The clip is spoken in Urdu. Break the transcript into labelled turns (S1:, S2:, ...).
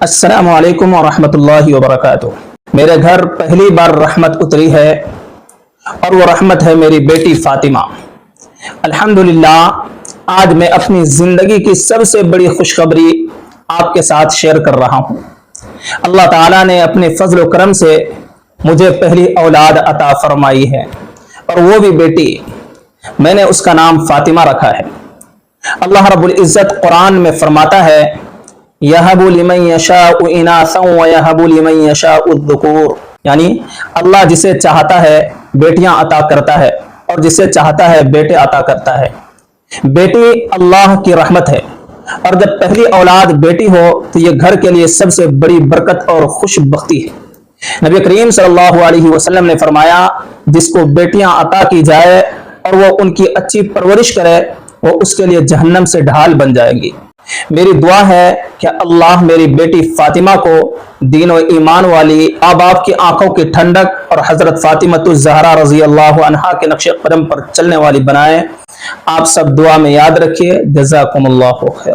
S1: السلام علیکم ورحمۃ اللہ وبرکاتہ۔ میرے گھر پہلی بار رحمت اتری ہے اور وہ رحمت ہے میری بیٹی فاطمہ۔ الحمدللہ آج میں اپنی زندگی کی سب سے بڑی خوشخبری آپ کے ساتھ شیئر کر رہا ہوں۔ اللہ تعالیٰ نے اپنے فضل و کرم سے مجھے پہلی اولاد عطا فرمائی ہے، اور وہ بھی بیٹی۔ میں نے اس کا نام فاطمہ رکھا ہے۔ اللہ رب العزت قرآن میں فرماتا ہے یَهَبُ لِمَن يَشَاءُ إِنَاثًا وَيَهَبُ لِمَن يَشَاءُ الذُّكُورَ، یعنی اللہ جسے چاہتا ہے بیٹیاں عطا کرتا ہے اور جسے چاہتا ہے بیٹے عطا کرتا ہے۔ بیٹی اللہ کی رحمت ہے، اور جب پہلی اولاد بیٹی ہو تو یہ گھر کے لیے سب سے بڑی برکت اور خوش بختی ہے۔ نبی کریم صلی اللہ علیہ وسلم نے فرمایا جس کو بیٹیاں عطا کی جائے اور وہ ان کی اچھی پرورش کرے وہ اس کے لیے جہنم سے ڈھال بن جائے گی۔ میری دعا ہے کہ اللہ میری بیٹی فاطمہ کو دین و ایمان والی، ماں باپ کی آنکھوں کی ٹھنڈک اور حضرت فاطمہ الزہرا رضی اللہ عنہا کے نقش قدم پر چلنے والی بنائے۔ آپ سب دعا میں یاد رکھیے۔ جزاکم اللہ خیر۔